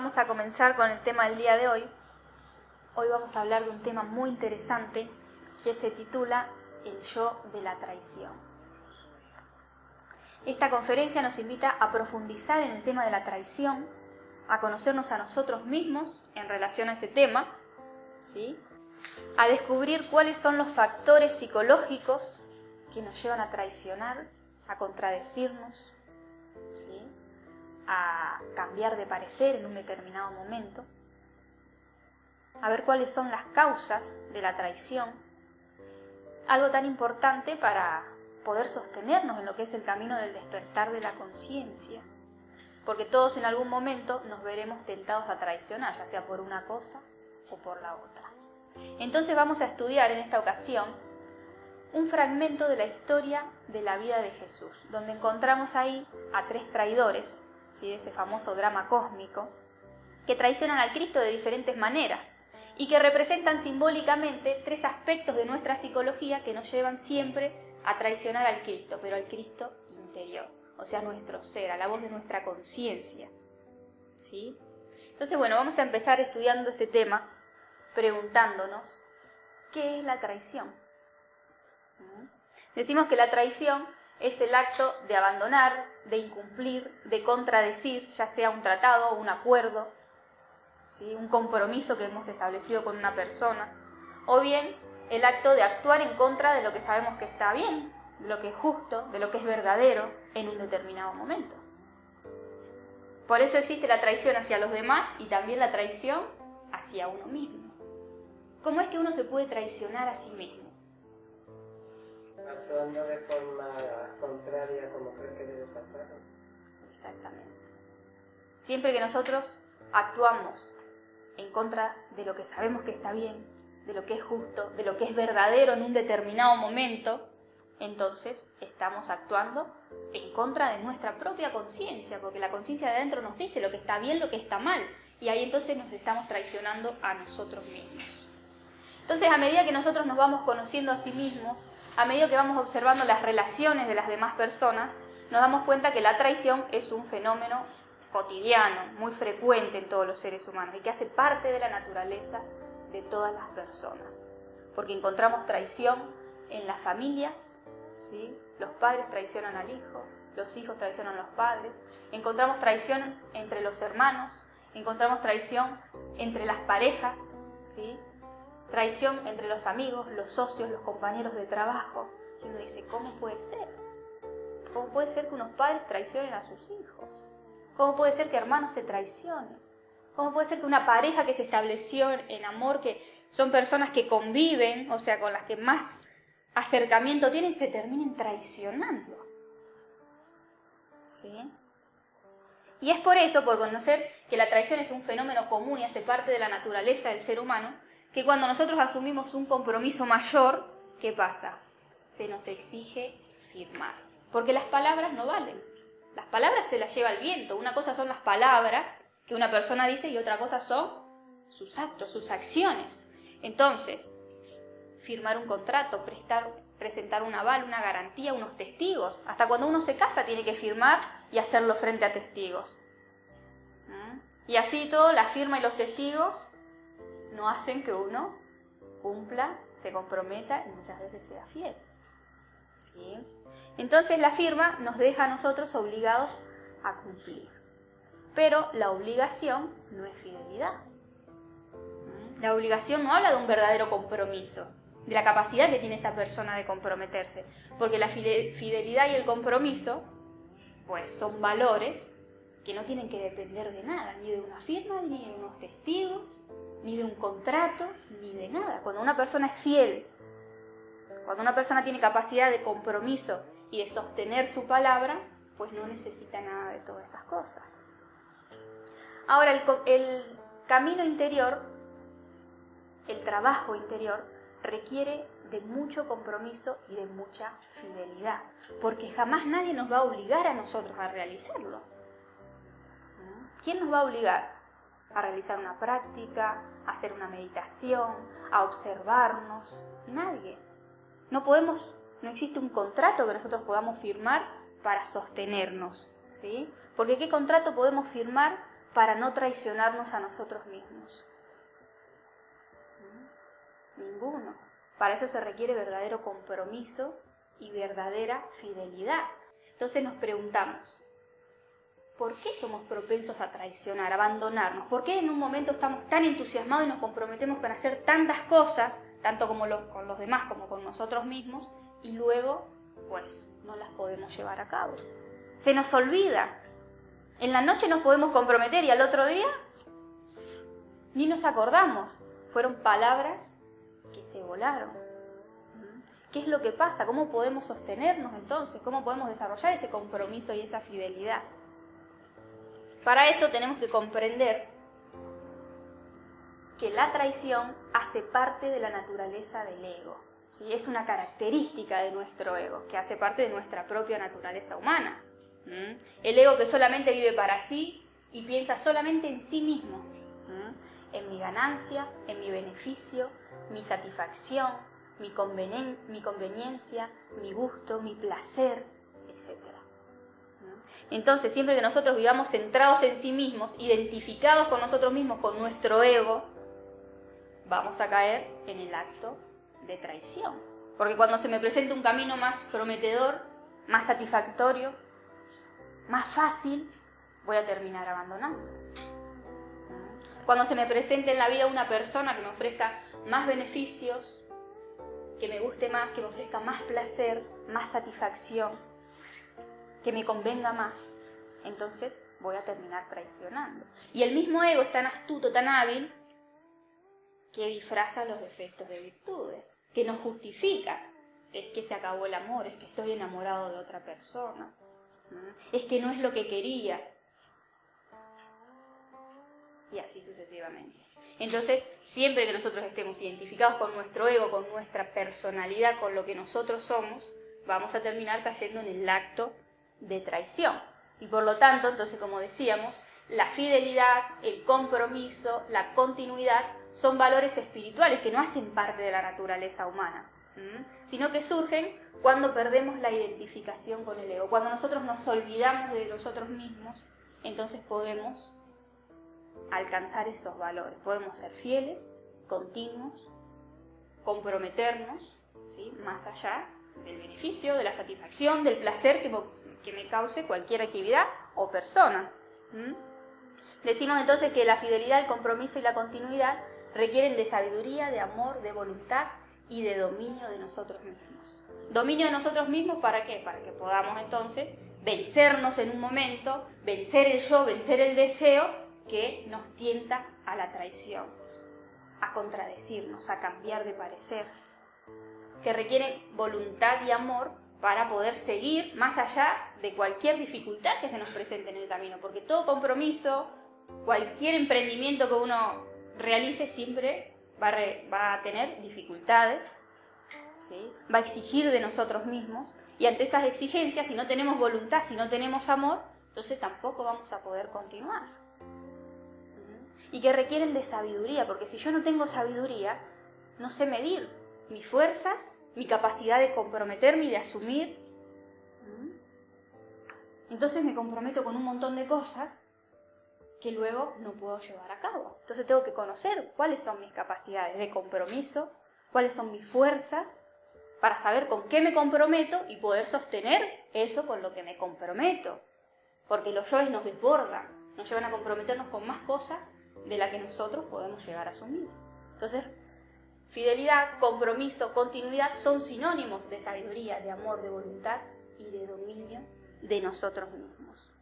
vamos a comenzar con el tema del día de hoy. Hoy vamos a hablar de un tema muy interesante que se titula El yo de la traición. Esta conferencia nos invita a profundizar en el tema de la traición, a conocernos a nosotros mismos en relación a ese tema, ¿sí? A descubrir cuáles son los factores psicológicos que nos llevan a traicionar, a contradecirnos, ¿sí? A cambiar de parecer en un determinado momento, a ver cuáles son las causas de la traición, algo tan importante para poder sostenernos en lo que es el camino del despertar de la conciencia, porque todos en algún momento nos veremos tentados a traicionar, ya sea por una cosa o por la otra. Entonces vamos a estudiar en esta ocasión un fragmento de la historia de la vida de Jesús, donde encontramos ahí a 3 traidores, ¿sí? De ese famoso drama cósmico, que traicionan al Cristo de diferentes maneras y que representan simbólicamente 3 aspectos de nuestra psicología que nos llevan siempre a traicionar al Cristo, pero al Cristo interior, o sea, nuestro ser, a la voz de nuestra conciencia, ¿sí? Entonces, bueno, vamos a empezar estudiando este tema preguntándonos, ¿qué es la traición? Decimos que la traición es el acto de abandonar, de incumplir, de contradecir, ya sea un tratado o un acuerdo, ¿sí? Un compromiso que hemos establecido con una persona, o bien el acto de actuar en contra de lo que sabemos que está bien, de lo que es justo, de lo que es verdadero en un determinado momento. Por eso existe la traición hacia los demás y también la traición hacia uno mismo. ¿Cómo es que uno se puede traicionar a sí mismo? Actuando de forma contraria como cree que debes actuar. Exactamente. Siempre que nosotros actuamos en contra de lo que sabemos que está bien, de lo que es justo, de lo que es verdadero en un determinado momento, entonces estamos actuando en contra de nuestra propia conciencia, porque la conciencia de adentro nos dice lo que está bien, lo que está mal, y ahí entonces nos estamos traicionando a nosotros mismos. Entonces, a medida que nosotros nos vamos conociendo a sí mismos, a medida que vamos observando las relaciones de las demás personas, nos damos cuenta que la traición es un fenómeno cotidiano, muy frecuente en todos los seres humanos y que hace parte de la naturaleza de todas las personas. Porque encontramos traición en las familias, ¿sí? Los padres traicionan al hijo, los hijos traicionan a los padres, encontramos traición entre los hermanos, encontramos traición entre las parejas, ¿sí? Traición entre los amigos, los socios, los compañeros de trabajo. Y uno dice, ¿cómo puede ser? ¿Cómo puede ser que unos padres traicionen a sus hijos? ¿Cómo puede ser que hermanos se traicionen? ¿Cómo puede ser que una pareja que se estableció en amor, que son personas que conviven, o sea, con las que más acercamiento tienen, se terminen traicionando? ¿Sí? Y es por eso, por conocer que la traición es un fenómeno común y hace parte de la naturaleza del ser humano, que cuando nosotros asumimos un compromiso mayor, ¿qué pasa? Se nos exige firmar. Porque las palabras no valen. Las palabras se las lleva el viento. Una cosa son las palabras que una persona dice y otra cosa son sus actos, sus acciones. Entonces, firmar un contrato, presentar un aval, una garantía, unos testigos. Hasta cuando uno se casa tiene que firmar y hacerlo frente a testigos. Y así todo, la firma y los testigos no hacen que uno cumpla, se comprometa y muchas veces sea fiel. ¿Sí? Entonces la firma nos deja a nosotros obligados a cumplir. Pero la obligación no es fidelidad. La obligación no habla de un verdadero compromiso, de la capacidad que tiene esa persona de comprometerse. Porque la fidelidad y el compromiso, pues son valores que no tienen que depender de nada, ni de una firma, ni de unos testigos, ni de un contrato, ni de nada. Cuando una persona es fiel, cuando una persona tiene capacidad de compromiso y de sostener su palabra, pues no necesita nada de todas esas cosas. Ahora, el camino interior, el trabajo interior, requiere de mucho compromiso y de mucha fidelidad, porque jamás nadie nos va a obligar a nosotros a realizarlo. ¿Quién nos va a obligar a realizar una práctica, a hacer una meditación, a observarnos? Nadie. No existe un contrato que nosotros podamos firmar para sostenernos, ¿sí? Porque ¿qué contrato podemos firmar para no traicionarnos a nosotros mismos? Ninguno. Para eso se requiere verdadero compromiso y verdadera fidelidad. Entonces nos preguntamos, ¿por qué somos propensos a traicionar, a abandonarnos? ¿Por qué en un momento estamos tan entusiasmados y nos comprometemos con hacer tantas cosas, tanto como con los demás como con nosotros mismos, y luego, pues, no las podemos llevar a cabo? Se nos olvida. En la noche nos podemos comprometer y al otro día ni nos acordamos. Fueron palabras que se volaron. ¿Qué es lo que pasa? ¿Cómo podemos sostenernos entonces? ¿Cómo podemos desarrollar ese compromiso y esa fidelidad? Para eso tenemos que comprender que la traición hace parte de la naturaleza del ego. ¿Sí? Es una característica de nuestro ego, que hace parte de nuestra propia naturaleza humana. El ego que solamente vive para sí y piensa solamente en sí mismo, en mi ganancia, en mi beneficio, mi satisfacción, mi conveniencia, mi gusto, mi placer, etc. Entonces, siempre que nosotros vivamos centrados en sí mismos, identificados con nosotros mismos, con nuestro ego, vamos a caer en el acto de traición. Porque cuando se me presenta un camino más prometedor, más satisfactorio, más fácil, voy a terminar abandonando. Cuando se me presente en la vida una persona que me ofrezca más beneficios, que me guste más, que me ofrezca más placer, más satisfacción, que me convenga más, entonces voy a terminar traicionando. Y el mismo ego es tan astuto, tan hábil, que disfraza los defectos de virtudes, que nos justifica. Es que se acabó el amor, es que estoy enamorado de otra persona, es que no es lo que quería, y así sucesivamente. Entonces, siempre que nosotros estemos identificados con nuestro ego, con nuestra personalidad, con lo que nosotros somos, vamos a terminar cayendo en el acto de traición. Y por lo tanto, entonces, como decíamos, la fidelidad, el compromiso, la continuidad son valores espirituales que no hacen parte de la naturaleza humana, sino que surgen cuando perdemos la identificación con el ego. Cuando nosotros nos olvidamos de nosotros mismos, entonces podemos alcanzar esos valores. Podemos ser fieles, continuos, comprometernos, ¿sí?, más allá del beneficio, de la satisfacción, del placer que me cause cualquier actividad o persona. Decimos entonces que la fidelidad, el compromiso y la continuidad requieren de sabiduría, de amor, de voluntad y de dominio de nosotros mismos. Dominio de nosotros mismos, ¿para qué? Para que podamos entonces vencernos en un momento, vencer el yo, vencer el deseo que nos tienta a la traición, a contradecirnos, a cambiar de parecer, que requieren voluntad y amor para poder seguir más allá de cualquier dificultad que se nos presente en el camino, porque todo compromiso, cualquier emprendimiento que uno realice siempre va a tener dificultades, ¿sí?, va a exigir de nosotros mismos, y ante esas exigencias, si no tenemos voluntad, si no tenemos amor, entonces tampoco vamos a poder continuar. Y que requieren de sabiduría, porque si yo no tengo sabiduría, no sé medir mis fuerzas, mi capacidad de comprometerme y de asumir. Entonces me comprometo con un montón de cosas que luego no puedo llevar a cabo. Entonces tengo que conocer cuáles son mis capacidades de compromiso, cuáles son mis fuerzas, para saber con qué me comprometo y poder sostener eso con lo que me comprometo. Porque los yoes nos desbordan, nos llevan a comprometernos con más cosas de las que nosotros podemos llegar a asumir. Entonces, fidelidad, compromiso, continuidad son sinónimos de sabiduría, de amor, de voluntad y de dominio de nosotros mismos.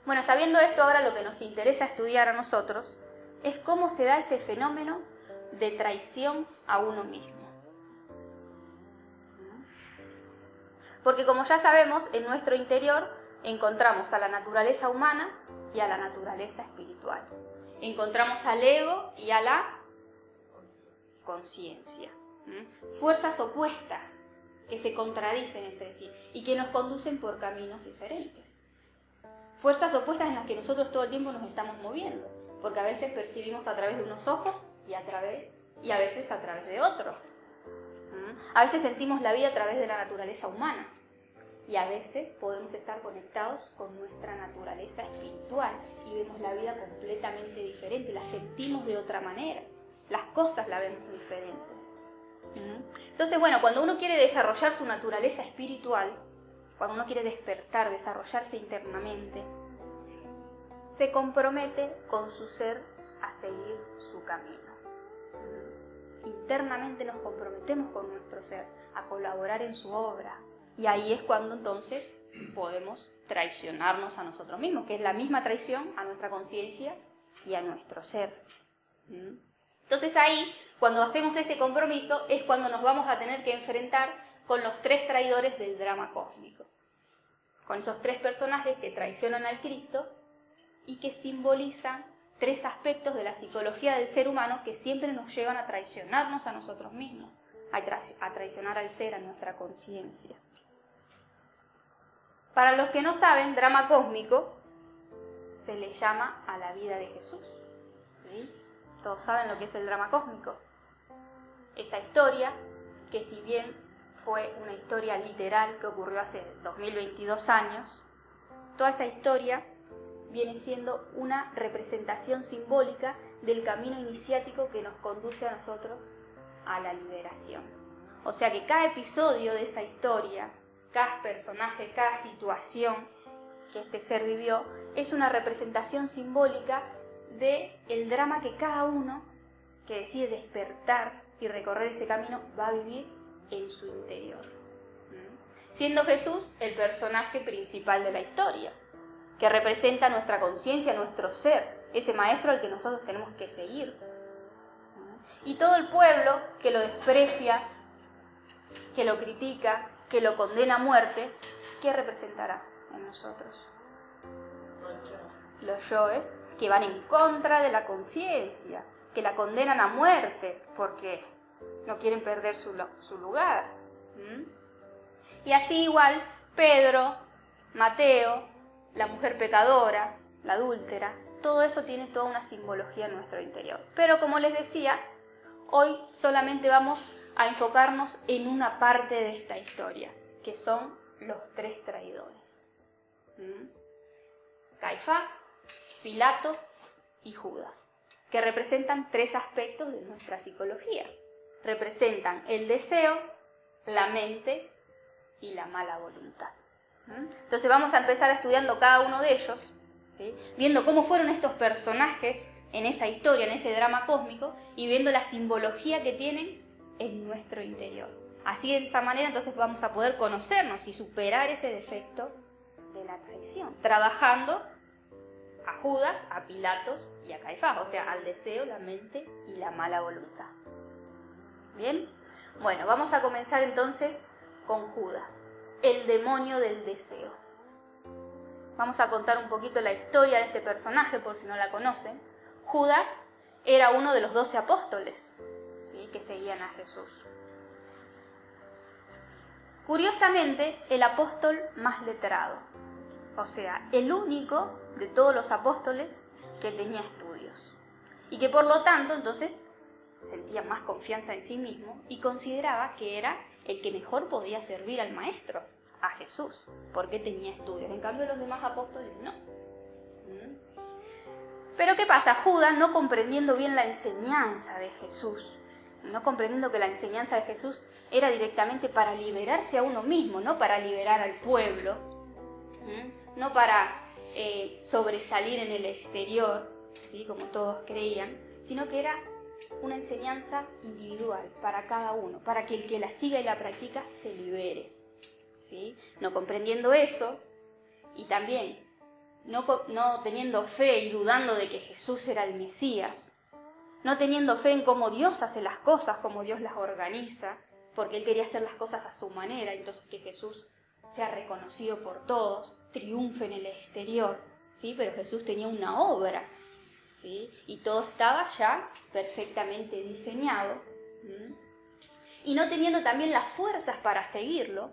Bueno, sabiendo esto, ahora lo que nos interesa estudiar a nosotros es cómo se da ese fenómeno de traición a uno mismo. Porque como ya sabemos, en nuestro interior encontramos a la naturaleza humana y a la naturaleza espiritual. Encontramos al ego y a la conciencia. Fuerzas opuestas que se contradicen entre sí y que nos conducen por caminos diferentes. Fuerzas opuestas en las que nosotros todo el tiempo nos estamos moviendo, porque a veces percibimos a través de unos ojos y a veces a través de otros. A veces sentimos la vida a través de la naturaleza humana y a veces podemos estar conectados con nuestra naturaleza espiritual y vemos la vida completamente diferente, la sentimos de otra manera, las cosas las vemos diferentes. Entonces, bueno, cuando uno quiere desarrollar su naturaleza espiritual, cuando uno quiere despertar, desarrollarse internamente, se compromete con su ser a seguir su camino. Internamente nos comprometemos con nuestro ser a colaborar en su obra. Y ahí es cuando entonces podemos traicionarnos a nosotros mismos, que es la misma traición a nuestra conciencia y a nuestro ser. Entonces ahí, cuando hacemos este compromiso, es cuando nos vamos a tener que enfrentar con los 3 traidores del drama cósmico. Con esos 3 personajes que traicionan al Cristo y que simbolizan 3 aspectos de la psicología del ser humano que siempre nos llevan a traicionarnos a nosotros mismos, a traicionar al ser, a nuestra conciencia. Para los que no saben, drama cósmico se le llama a la vida de Jesús. ¿Sí? Todos saben lo que es el drama cósmico. Esa historia, que si bien fue una historia literal que ocurrió hace 2022 años, toda esa historia viene siendo una representación simbólica del camino iniciático que nos conduce a nosotros a la liberación. O sea que cada episodio de esa historia, cada personaje, cada situación que este ser vivió, es una representación simbólica del drama que cada uno que decide despertar y recorrer ese camino va a vivir en su interior. Siendo Jesús el personaje principal de la historia, que representa nuestra conciencia, nuestro ser, ese maestro al que nosotros tenemos que seguir. Y todo el pueblo que lo desprecia, que lo critica, que lo condena a muerte, ¿qué representará en nosotros? Los yoes que van en contra de la conciencia, que la condenan a muerte porque no quieren perder su lugar. Y así igual Pedro, Mateo, la mujer pecadora, la adúltera, todo eso tiene toda una simbología en nuestro interior. Pero como les decía, hoy solamente vamos a enfocarnos en una parte de esta historia, que son los 3 traidores. Caifás, Pilato y Judas, que representan 3 aspectos de nuestra psicología. Representan el deseo, la mente y la mala voluntad. Entonces vamos a empezar estudiando cada uno de ellos, ¿sí? Viendo cómo fueron estos personajes en esa historia, en ese drama cósmico, y viendo la simbología que tienen en nuestro interior. Así, de esa manera, entonces vamos a poder conocernos y superar ese defecto de la traición, trabajando a Judas, a Pilatos y a Caifás, o sea, al deseo, la mente y la mala voluntad. ¿Bien? Bueno, vamos a comenzar entonces con Judas, el demonio del deseo. Vamos a contar un poquito la historia de este personaje, por si no la conocen. Judas era uno de los 12 apóstoles, ¿sí?, que seguían a Jesús. Curiosamente, el apóstol más letrado, o sea, el único de todos los apóstoles que tenía estudios y que por lo tanto entonces sentía más confianza en sí mismo y consideraba que era el que mejor podía servir al maestro, a Jesús, porque tenía estudios. En cambio, los demás apóstoles no. Pero ¿qué pasa? Judas, no comprendiendo bien la enseñanza de Jesús, no comprendiendo que la enseñanza de Jesús era directamente para liberarse a uno mismo, no para liberar al pueblo, no para sobresalir en el exterior, ¿sí?, como todos creían, sino que era una enseñanza individual para cada uno, para que el que la siga y la practica se libere, ¿sí? No comprendiendo eso, y también no teniendo fe y dudando de que Jesús era el Mesías, no teniendo fe en cómo Dios hace las cosas, cómo Dios las organiza, porque él quería hacer las cosas a su manera, entonces que Jesús sea reconocido por todos, triunfe en el exterior, ¿sí? Pero Jesús tenía una obra, ¿sí?, y todo estaba ya perfectamente diseñado, y no teniendo también las fuerzas para seguirlo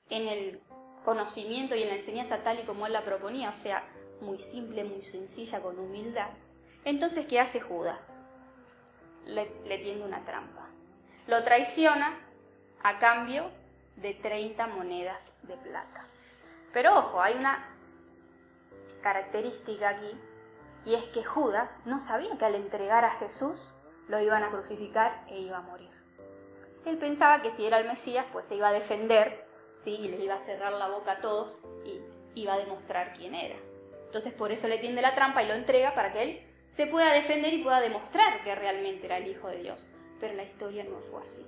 en el conocimiento y en la enseñanza tal y como él la proponía, o sea, muy simple, muy sencilla, con humildad. Entonces, ¿qué hace Judas? Le tiende una trampa. Lo traiciona a cambio de 30 monedas de plata. Pero ojo, hay una característica aquí, y es que Judas no sabía que al entregar a Jesús lo iban a crucificar e iba a morir. Él pensaba que si era el Mesías, pues se iba a defender, ¿sí? Y le iba a cerrar la boca a todos y iba a demostrar quién era. Entonces por eso le tiende la trampa y lo entrega para que él se pueda defender y pueda demostrar que realmente era el Hijo de Dios. Pero la historia no fue así.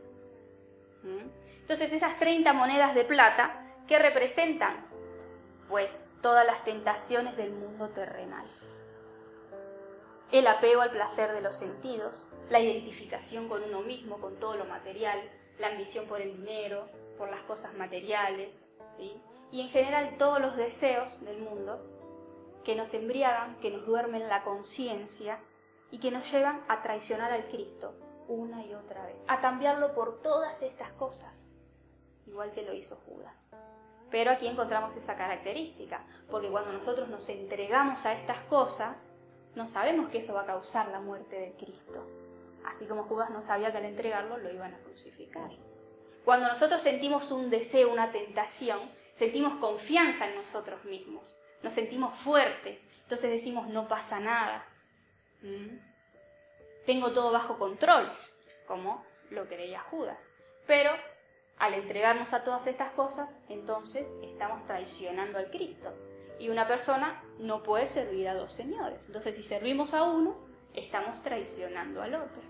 Entonces esas 30 monedas de plata, ¿qué representan? Pues todas las tentaciones del mundo terrenal. El apego al placer de los sentidos, la identificación con uno mismo, con todo lo material, la ambición por el dinero, por las cosas materiales, ¿sí? Y en general todos los deseos del mundo que nos embriagan, que nos duermen la conciencia y que nos llevan a traicionar al Cristo una y otra vez, a cambiarlo por todas estas cosas, igual que lo hizo Judas. Pero aquí encontramos esa característica, porque cuando nosotros nos entregamos a estas cosas, no sabemos que eso va a causar la muerte del Cristo. Así como Judas no sabía que al entregarlo lo iban a crucificar. Cuando nosotros sentimos un deseo, una tentación, sentimos confianza en nosotros mismos, nos sentimos fuertes, entonces decimos no pasa nada. Tengo todo bajo control, como lo creía Judas. Pero al entregarnos a todas estas cosas, entonces estamos traicionando al Cristo. Y una persona no puede servir a dos señores. Entonces, si servimos a uno, estamos traicionando al otro.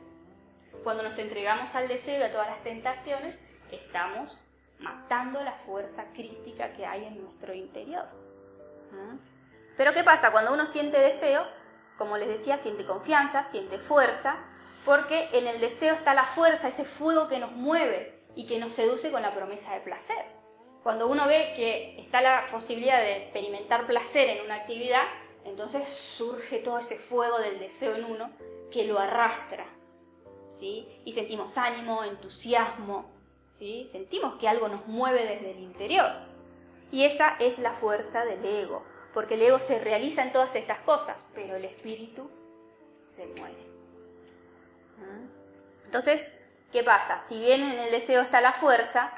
Cuando nos entregamos al deseo y a todas las tentaciones, estamos matando la fuerza crística que hay en nuestro interior. Pero ¿qué pasa? Cuando uno siente deseo, como les decía, siente confianza, siente fuerza, porque en el deseo está la fuerza, ese fuego que nos mueve y que nos seduce con la promesa de placer. Cuando uno ve que está la posibilidad de experimentar placer en una actividad, entonces surge todo ese fuego del deseo en uno que lo arrastra, ¿sí? Y sentimos ánimo, entusiasmo, ¿sí? Sentimos que algo nos mueve desde el interior. Y esa es la fuerza del ego, porque el ego se realiza en todas estas cosas, pero el espíritu se muere. Entonces, ¿qué pasa? Si bien en el deseo está la fuerza,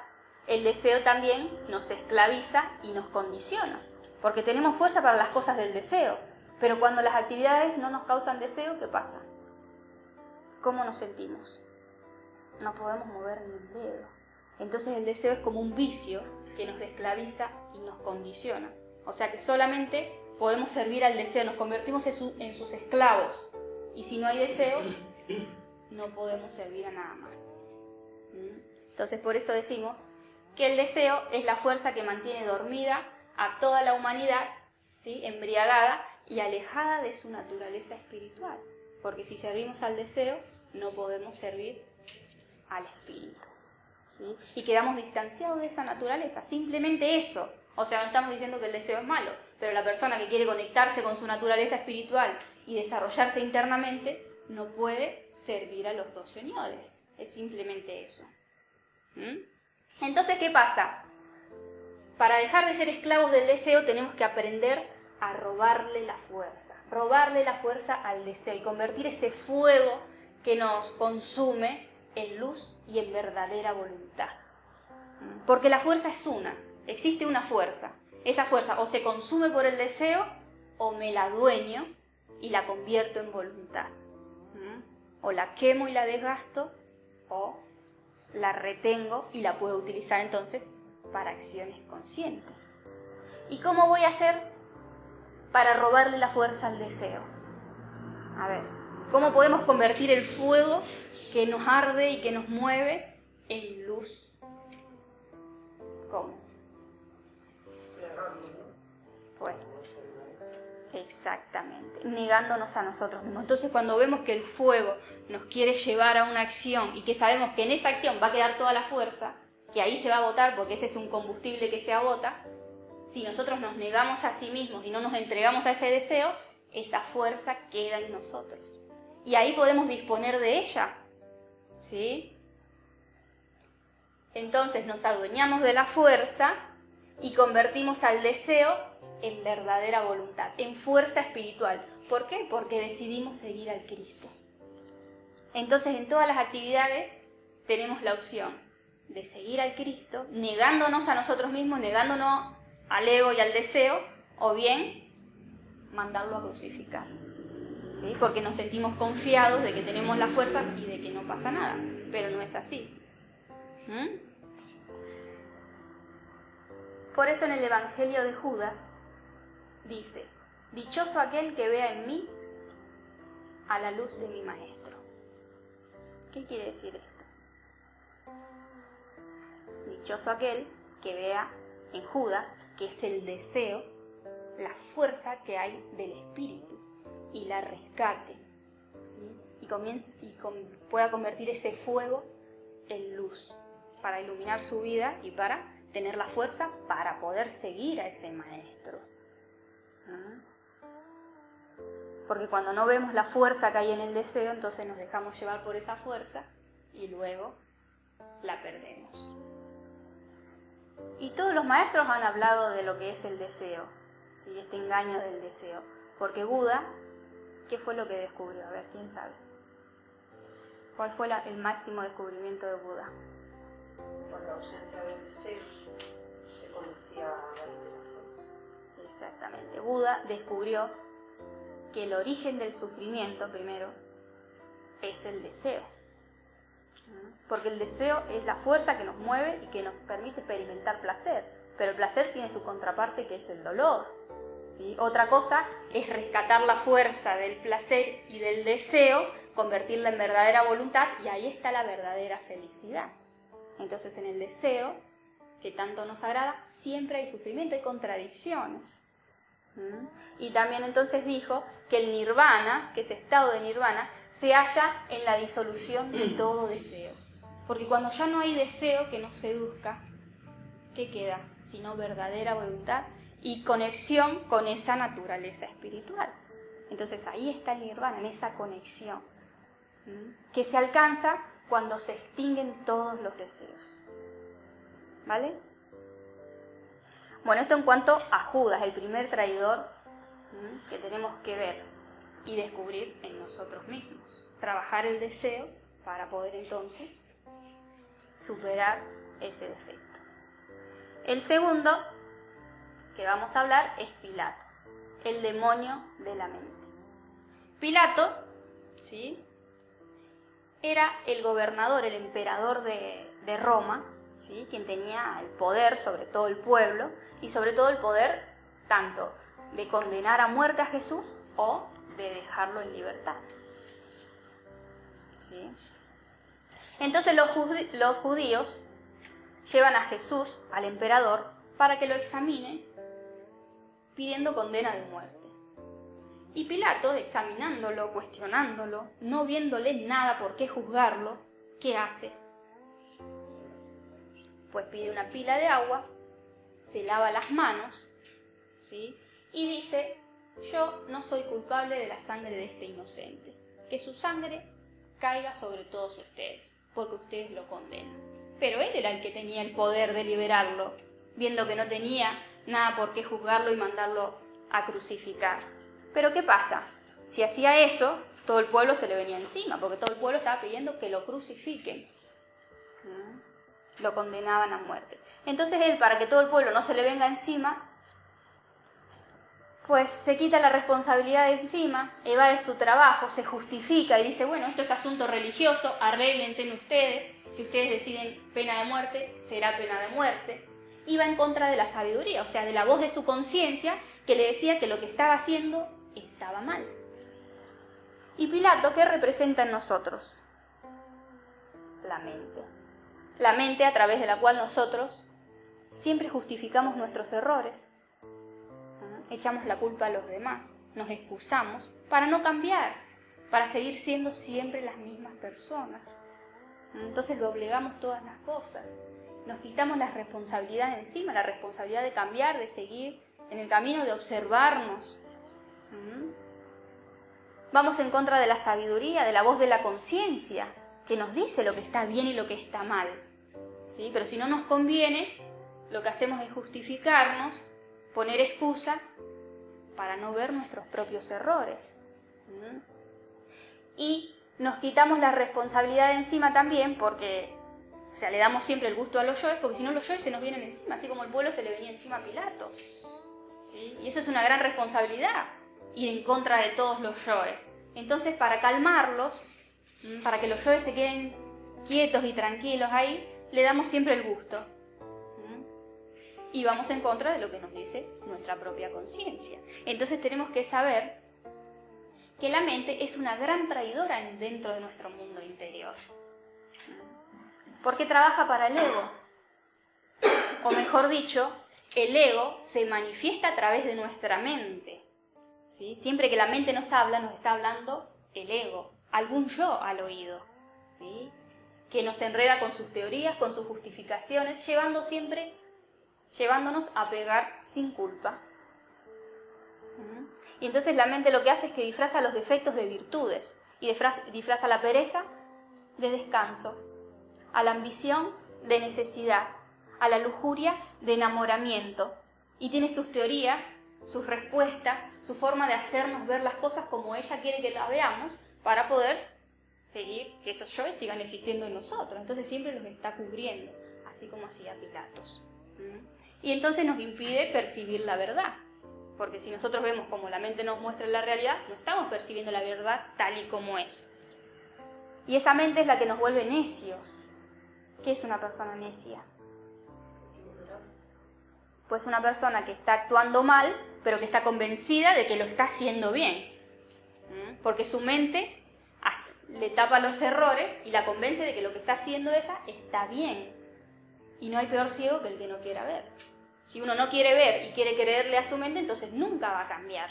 el deseo también nos esclaviza y nos condiciona, porque tenemos fuerza para las cosas del deseo, pero cuando las actividades no nos causan deseo, ¿qué pasa? ¿Cómo nos sentimos? No podemos mover ni un dedo. Entonces el deseo es como un vicio que nos esclaviza y nos condiciona. O sea que solamente podemos servir al deseo, nos convertimos en sus esclavos. Y si no hay deseos, no podemos servir a nada más. Entonces por eso decimos que el deseo es la fuerza que mantiene dormida a toda la humanidad, ¿sí? Embriagada y alejada de su naturaleza espiritual. Porque si servimos al deseo, no podemos servir al espíritu, ¿sí? Y quedamos distanciados de esa naturaleza, simplemente eso. O sea, no estamos diciendo que el deseo es malo, pero la persona que quiere conectarse con su naturaleza espiritual y desarrollarse internamente, no puede servir a los dos señores. Es simplemente eso. Entonces, ¿qué pasa? Para dejar de ser esclavos del deseo tenemos que aprender a robarle la fuerza al deseo y convertir ese fuego que nos consume en luz y en verdadera voluntad. Porque la fuerza es una, existe una fuerza. Esa fuerza o se consume por el deseo o me la adueño y la convierto en voluntad. O la quemo y la desgasto o la retengo y la puedo utilizar entonces para acciones conscientes. ¿Y cómo voy a hacer para robarle la fuerza al deseo? A ver, ¿cómo podemos convertir el fuego que nos arde y que nos mueve en luz? ¿Cómo? Pues, exactamente, negándonos a nosotros mismos. Entonces, cuando vemos que el fuego nos quiere llevar a una acción y que sabemos que en esa acción va a quedar toda la fuerza, que ahí se va a agotar porque ese es un combustible que se agota, si nosotros nos negamos a sí mismos y no nos entregamos a ese deseo, esa fuerza queda en nosotros. Y ahí podemos disponer de ella, ¿sí? Entonces nos adueñamos de la fuerza y convertimos al deseo en verdadera voluntad, en fuerza espiritual. ¿Por qué? Porque decidimos seguir al Cristo. Entonces, en todas las actividades tenemos la opción de seguir al Cristo, negándonos a nosotros mismos, negándonos al ego y al deseo, o bien mandarlo a crucificar, ¿sí? Porque nos sentimos confiados de que tenemos la fuerza y de que no pasa nada, pero no es así. Por eso en el Evangelio de Judas dice: dichoso aquel que vea en mí a la luz de mi Maestro. ¿Qué quiere decir esto? Dichoso aquel que vea en Judas, que es el deseo, la fuerza que hay del Espíritu, y la rescate, ¿sí? Y pueda convertir ese fuego en luz, para iluminar su vida y para tener la fuerza para poder seguir a ese Maestro. Porque cuando no vemos la fuerza que hay en el deseo, entonces nos dejamos llevar por esa fuerza y luego la perdemos. Y todos los maestros han hablado de lo que es el deseo, ¿sí? Este engaño del deseo. Porque Buda, ¿qué fue lo que descubrió? A ver, ¿quién sabe? ¿Cuál fue el máximo descubrimiento de Buda? Por la ausencia de deseo, se conocía la liberación. Exactamente. Buda descubrió que el origen del sufrimiento, primero, es el deseo. Porque el deseo es la fuerza que nos mueve y que nos permite experimentar placer. Pero el placer tiene su contraparte, que es el dolor, ¿sí? Otra cosa es rescatar la fuerza del placer y del deseo, convertirla en verdadera voluntad, y ahí está la verdadera felicidad. Entonces, en el deseo, que tanto nos agrada, siempre hay sufrimiento, hay contradicciones. Y también entonces dijo que el nirvana, que ese estado de nirvana, se halla en la disolución de todo deseo. Porque cuando ya no hay deseo que nos seduzca, ¿qué queda? Sino verdadera voluntad y conexión con esa naturaleza espiritual. Entonces ahí está el nirvana, en esa conexión, que se alcanza cuando se extinguen todos los deseos. ¿Vale? Bueno, esto en cuanto a Judas, el primer traidor que tenemos que ver y descubrir en nosotros mismos. Trabajar el deseo para poder entonces superar ese defecto. El segundo que vamos a hablar es Pilato, el demonio de la mente. Pilato, ¿sí?, era el gobernador, el emperador de Roma, ¿sí?, quien tenía el poder sobre todo el pueblo y sobre todo el poder tanto de condenar a muerte a Jesús o de dejarlo en libertad. ¿Sí? Entonces los judíos llevan a Jesús, al emperador, para que lo examine pidiendo condena de muerte. Y Pilato, examinándolo, cuestionándolo, no viéndole nada por qué juzgarlo, ¿qué hace? Pues pide una pila de agua, se lava las manos, ¿sí?, y dice: yo no soy culpable de la sangre de este inocente, que su sangre caiga sobre todos ustedes, porque ustedes lo condenan. Pero él era el que tenía el poder de liberarlo, viendo que no tenía nada por qué juzgarlo y mandarlo a crucificar. Pero ¿qué pasa? Si hacía eso, todo el pueblo se le venía encima, porque todo el pueblo estaba pidiendo que lo crucifiquen. Lo condenaban a muerte. Entonces él, para que todo el pueblo no se le venga encima, pues se quita la responsabilidad de encima, evade su trabajo, se justifica y dice: bueno, esto es asunto religioso, arréglense ustedes, si ustedes deciden pena de muerte, será pena de muerte. Iba en contra de la sabiduría, o sea, de la voz de su conciencia, que le decía que lo que estaba haciendo estaba mal. ¿Y Pilato qué representa en nosotros? La mente. La mente a través de la cual nosotros siempre justificamos nuestros errores, echamos la culpa a los demás, nos excusamos para no cambiar, para seguir siendo siempre las mismas personas. Entonces doblegamos todas las cosas, nos quitamos la responsabilidad de encima, la responsabilidad de cambiar, de seguir en el camino, de observarnos. Vamos en contra de la sabiduría, de la voz de la conciencia, que nos dice lo que está bien y lo que está mal, ¿sí? Pero si no nos conviene, lo que hacemos es justificarnos, poner excusas para no ver nuestros propios errores. Y nos quitamos la responsabilidad de encima también porque O sea, le damos siempre el gusto a los yoes, porque si no los yoes se nos vienen encima, así como el pueblo se le venía encima a Pilato. ¿Sí? Y eso es una gran responsabilidad, ir en contra de todos los yoes. Entonces, para calmarlos, para que los yoes se queden quietos y tranquilos ahí, le damos siempre el gusto. Y vamos en contra de lo que nos dice nuestra propia conciencia. Entonces tenemos que saber que la mente es una gran traidora dentro de nuestro mundo interior. Porque trabaja para el ego. O mejor dicho, el ego se manifiesta a través de nuestra mente. ¿Sí? Siempre que la mente nos habla, nos está hablando el ego, algún yo al oído, ¿sí? Que nos enreda con sus teorías, con sus justificaciones, llevándonos a pegar sin culpa. Y entonces la mente lo que hace es que disfraza los defectos de virtudes y disfraza la pereza de descanso, a la ambición de necesidad, a la lujuria de enamoramiento, y tiene sus teorías, sus respuestas, su forma de hacernos ver las cosas como ella quiere que las veamos para poder seguir, que esos yoes sigan existiendo en nosotros. Entonces siempre los está cubriendo, así como hacía Pilatos. Y entonces nos impide percibir la verdad, porque si nosotros vemos como la mente nos muestra la realidad, no estamos percibiendo la verdad tal y como es. Y esa mente es la que nos vuelve necios. ¿Qué es una persona necia? Pues una persona que está actuando mal, pero que está convencida de que lo está haciendo bien. Porque su mente le tapa los errores y la convence de que lo que está haciendo ella está bien. Y no hay peor ciego que el que no quiera ver. Si uno no quiere ver y quiere creerle a su mente, entonces nunca va a cambiar.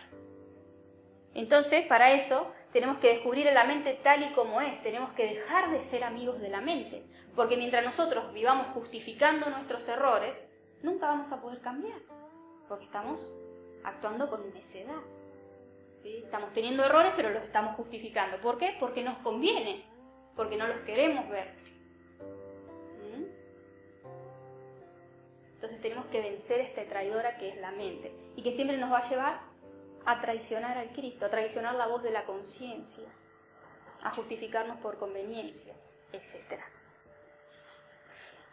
Entonces, para eso, tenemos que descubrir a la mente tal y como es. Tenemos que dejar de ser amigos de la mente. Porque mientras nosotros vivamos justificando nuestros errores, nunca vamos a poder cambiar. Porque estamos actuando con necedad. ¿Sí? Estamos teniendo errores, pero los estamos justificando. ¿Por qué? Porque nos conviene. Porque no los queremos ver. Entonces tenemos que vencer esta traidora que es la mente y que siempre nos va a llevar a traicionar al Cristo, a traicionar la voz de la conciencia, a justificarnos por conveniencia, etc.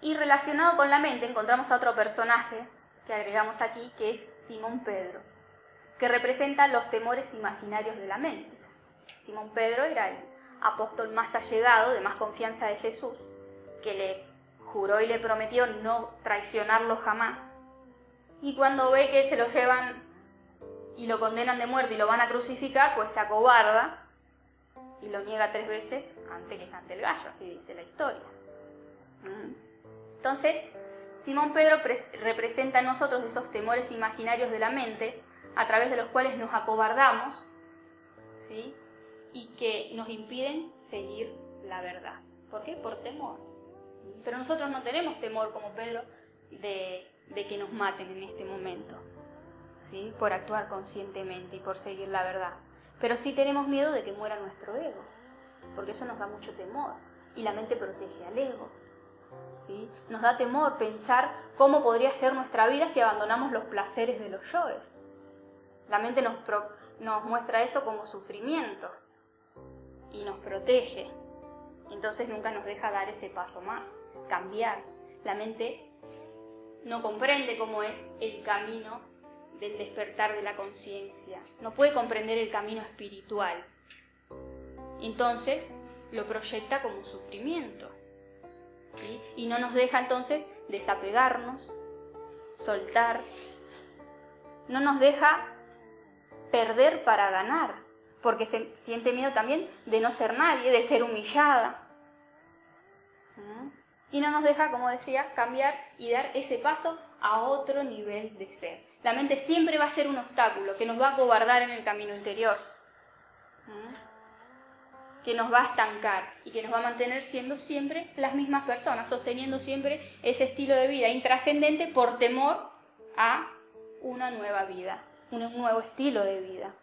Y relacionado con la mente encontramos a otro personaje que agregamos aquí, que es Simón Pedro, que representa los temores imaginarios de la mente. Simón Pedro era el apóstol más allegado, de más confianza de Jesús, que le juró y le prometió no traicionarlo jamás. Y cuando ve que se lo llevan y lo condenan de muerte y lo van a crucificar, pues se acobarda y lo niega 3 veces antes que cante el gallo, así dice la historia. Entonces, Simón Pedro representa en nosotros esos temores imaginarios de la mente a través de los cuales nos acobardamos, ¿sí? Y que nos impiden seguir la verdad. ¿Por qué? Por temor. Pero nosotros no tenemos temor como Pedro de que nos maten en este momento, ¿sí? Por actuar conscientemente y por seguir la verdad. Pero sí tenemos miedo de que muera nuestro ego, porque eso nos da mucho temor y la mente protege al ego, ¿sí? Nos da temor pensar cómo podría ser nuestra vida si abandonamos los placeres de los yoes. La mente nos muestra eso como sufrimiento y nos protege. Entonces nunca nos deja dar ese paso más, cambiar. La mente no comprende cómo es el camino del despertar de la conciencia. No puede comprender el camino espiritual. Entonces lo proyecta como sufrimiento, ¿sí? Y no nos deja entonces desapegarnos, soltar. No nos deja perder para ganar. Porque se siente miedo también de no ser nadie, de ser humillada. Y no nos deja, como decía, cambiar y dar ese paso a otro nivel de ser. La mente siempre va a ser un obstáculo que nos va a acobardar en el camino interior, que nos va a estancar y que nos va a mantener siendo siempre las mismas personas, sosteniendo siempre ese estilo de vida intrascendente por temor a una nueva vida, un nuevo estilo de vida.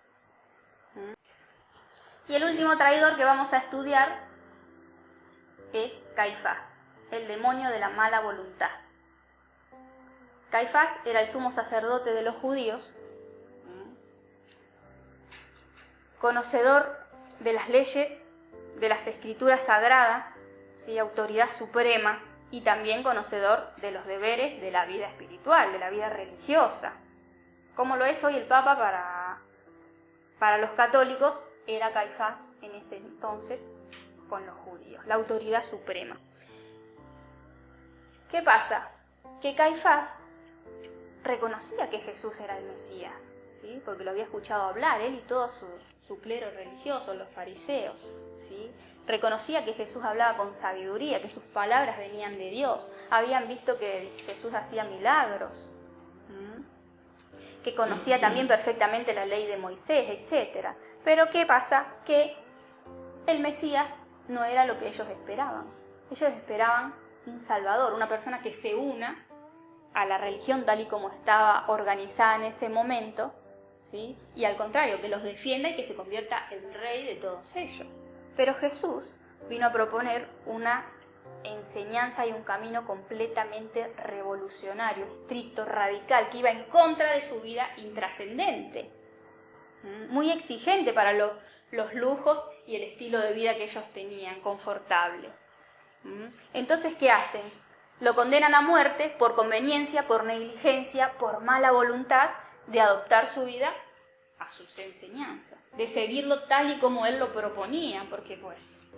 Y el último traidor que vamos a estudiar es Caifás, el demonio de la mala voluntad. Caifás era el sumo sacerdote de los judíos, conocedor de las leyes, de las escrituras sagradas, ¿sí? Autoridad suprema, y también conocedor de los deberes de la vida espiritual, de la vida religiosa. Como lo es hoy el Papa para los católicos, era Caifás en ese entonces con los judíos, la autoridad suprema. ¿Qué pasa? Que Caifás reconocía que Jesús era el Mesías, ¿sí? Porque lo había escuchado hablar, él y todo su clero religioso, los fariseos, ¿sí? Reconocía que Jesús hablaba con sabiduría, que sus palabras venían de Dios, habían visto que Jesús hacía milagros, que conocía también perfectamente la ley de Moisés, etc. Pero ¿qué pasa? Que el Mesías no era lo que ellos esperaban. Ellos esperaban un Salvador, una persona que se una a la religión tal y como estaba organizada en ese momento, ¿sí? Y al contrario, que los defienda y que se convierta en rey de todos ellos. Pero Jesús vino a proponer una enseñanza y un camino completamente revolucionario, estricto, radical, que iba en contra de su vida intrascendente, muy exigente para los lujos y el estilo de vida que ellos tenían, confortable. Entonces, ¿qué hacen? Lo condenan a muerte por conveniencia, por negligencia, por mala voluntad de adoptar su vida a sus enseñanzas, de seguirlo tal y como él lo proponía, porque pues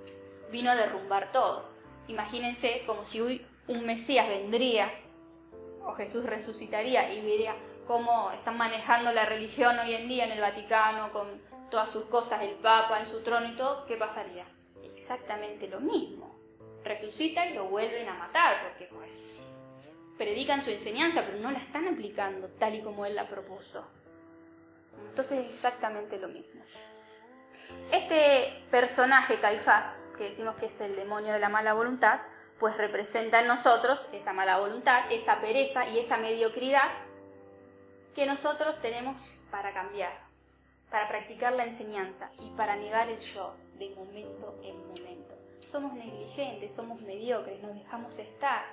vino a derrumbar todo. Imagínense como si hoy un Mesías vendría o Jesús resucitaría y vería cómo están manejando la religión hoy en día en el Vaticano, con todas sus cosas, el Papa en su trono y todo. ¿Qué pasaría? Exactamente lo mismo. Resucita y lo vuelven a matar, porque pues predican su enseñanza, pero no la están aplicando tal y como él la propuso. Entonces es exactamente lo mismo. Este personaje, Caifás, que decimos que es el demonio de la mala voluntad, pues representa en nosotros esa mala voluntad, esa pereza y esa mediocridad que nosotros tenemos para cambiar, para practicar la enseñanza y para negar el yo de momento en momento. Somos negligentes, somos mediocres, nos dejamos estar,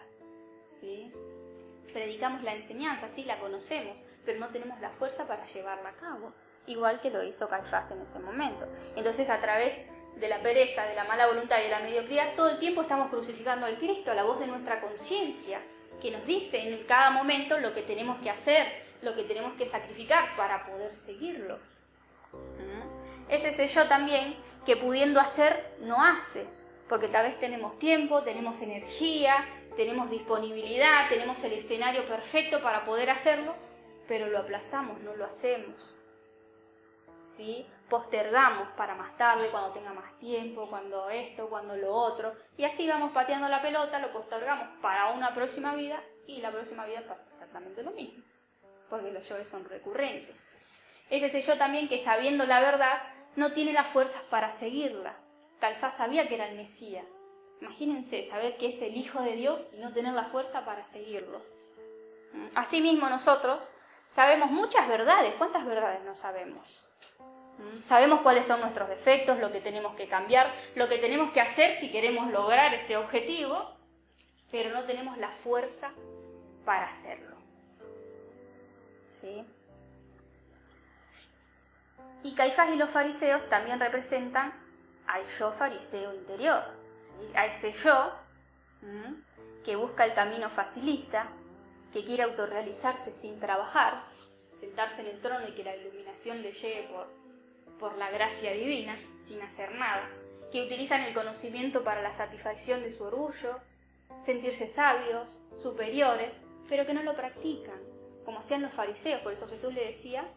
¿sí? Predicamos la enseñanza, sí, la conocemos, pero no tenemos la fuerza para llevarla a cabo, igual que lo hizo Caifás en ese momento. Entonces, a través de la pereza, de la mala voluntad y de la mediocridad, todo el tiempo estamos crucificando al Cristo, a la voz de nuestra conciencia, que nos dice en cada momento lo que tenemos que hacer, lo que tenemos que sacrificar para poder seguirlo. Es ese yo también que pudiendo hacer, no hace, porque tal vez tenemos tiempo, tenemos energía, tenemos disponibilidad, tenemos el escenario perfecto para poder hacerlo, pero lo aplazamos, no lo hacemos, ¿sí? Postergamos para más tarde, cuando tenga más tiempo, cuando esto, cuando lo otro, y así vamos pateando la pelota, lo postergamos para una próxima vida, y la próxima vida pasa exactamente lo mismo, porque los yoes son recurrentes. Es ese yo también que, sabiendo la verdad, no tiene las fuerzas para seguirla. Caifás sabía que era el Mesías. Imagínense saber que es el Hijo de Dios y no tener la fuerza para seguirlo. Asimismo, nosotros sabemos muchas verdades. ¿Cuántas verdades no sabemos? Sabemos cuáles son nuestros defectos, lo que tenemos que cambiar, lo que tenemos que hacer si queremos lograr este objetivo, pero no tenemos la fuerza para hacerlo, ¿sí? Y Caifás y los fariseos también representan al yo fariseo interior, ¿sí? A ese yo que busca el camino facilista, que quiere autorrealizarse sin trabajar, sentarse en el trono y que la iluminación le llegue por la gracia divina, sin hacer nada, que utilizan el conocimiento para la satisfacción de su orgullo, sentirse sabios, superiores, pero que no lo practican, como hacían los fariseos. Por eso Jesús le decía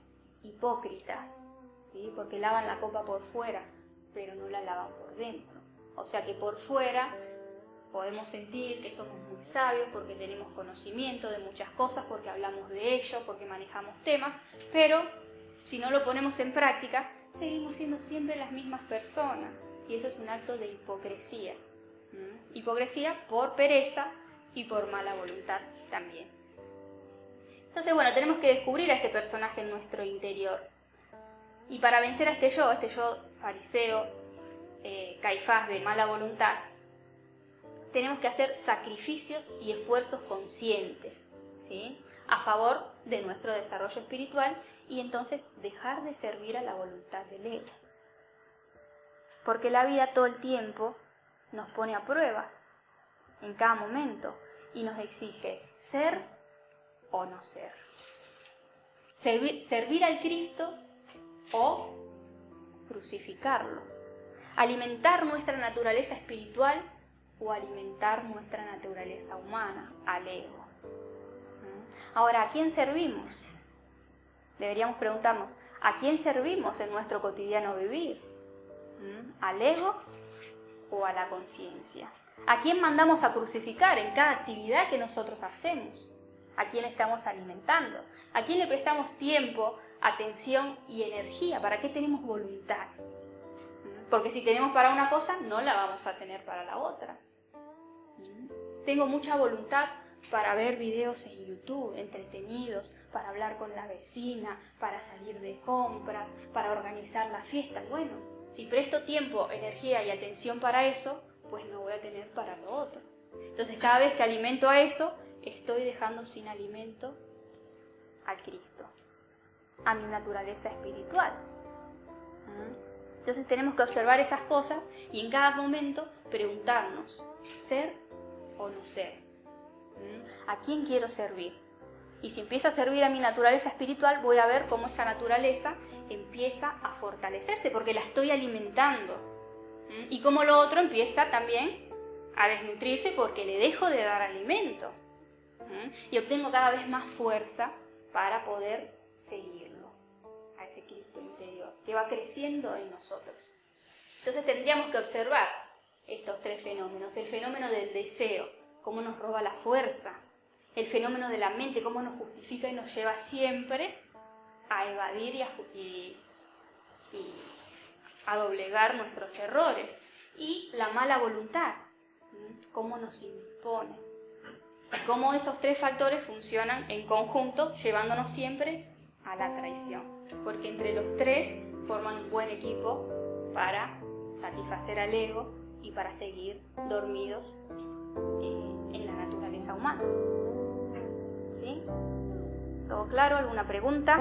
hipócritas, ¿sí? Porque lavan la copa por fuera, pero no la lavan por dentro. O sea que por fuera podemos sentir que somos muy sabios porque tenemos conocimiento de muchas cosas, porque hablamos de ello, porque manejamos temas, pero si no lo ponemos en práctica, seguimos siendo siempre las mismas personas. Y eso es un acto de hipocresía. Hipocresía por pereza y por mala voluntad también. Entonces, bueno, tenemos que descubrir a este personaje en nuestro interior. Y para vencer a este yo fariseo, Caifás de mala voluntad, tenemos que hacer sacrificios y esfuerzos conscientes, ¿sí? A favor de nuestro desarrollo espiritual y entonces dejar de servir a la voluntad del ego. Porque la vida todo el tiempo nos pone a pruebas. en cada momento y nos exige ser o no ser. Servir al Cristo o crucificarlo. Alimentar nuestra naturaleza espiritual o alimentar nuestra naturaleza humana, al ego. Ahora, ¿a quién servimos? Deberíamos preguntarnos, ¿a quién servimos en nuestro cotidiano vivir? ¿Al ego o a la conciencia? ¿A quién mandamos a crucificar en cada actividad que nosotros hacemos? ¿A quién estamos alimentando? ¿A quién le prestamos tiempo, atención y energía? ¿Para qué tenemos voluntad? Porque si tenemos para una cosa, no la vamos a tener para la otra. Tengo mucha voluntad para ver videos en YouTube entretenidos, para hablar con la vecina, para salir de compras, para organizar la fiesta. Bueno, si presto tiempo, energía y atención para eso, pues no voy a tener para lo otro. Entonces, cada vez que alimento a eso, estoy dejando sin alimento al Cristo, a mi naturaleza espiritual. Entonces tenemos que observar esas cosas y en cada momento preguntarnos, ¿ser o no ser? ¿A quién quiero servir? Y si empiezo a servir a mi naturaleza espiritual, voy a ver cómo esa naturaleza empieza a fortalecerse, porque la estoy alimentando. Y cómo lo otro empieza también a desnutrirse, porque le dejo de dar alimento. Y obtengo cada vez más fuerza para poder seguirlo, a ese Cristo interior, que va creciendo en nosotros. Entonces tendríamos que observar estos tres fenómenos. El fenómeno del deseo, cómo nos roba la fuerza. El fenómeno de la mente, cómo nos justifica y nos lleva siempre a evadir y a doblegar nuestros errores. Y la mala voluntad, cómo nos impone. Y cómo esos tres factores funcionan en conjunto, llevándonos siempre a la traición. Porque entre los tres forman un buen equipo para satisfacer al ego y para seguir dormidos en la naturaleza humana. ¿Sí? ¿Todo claro? ¿Alguna pregunta?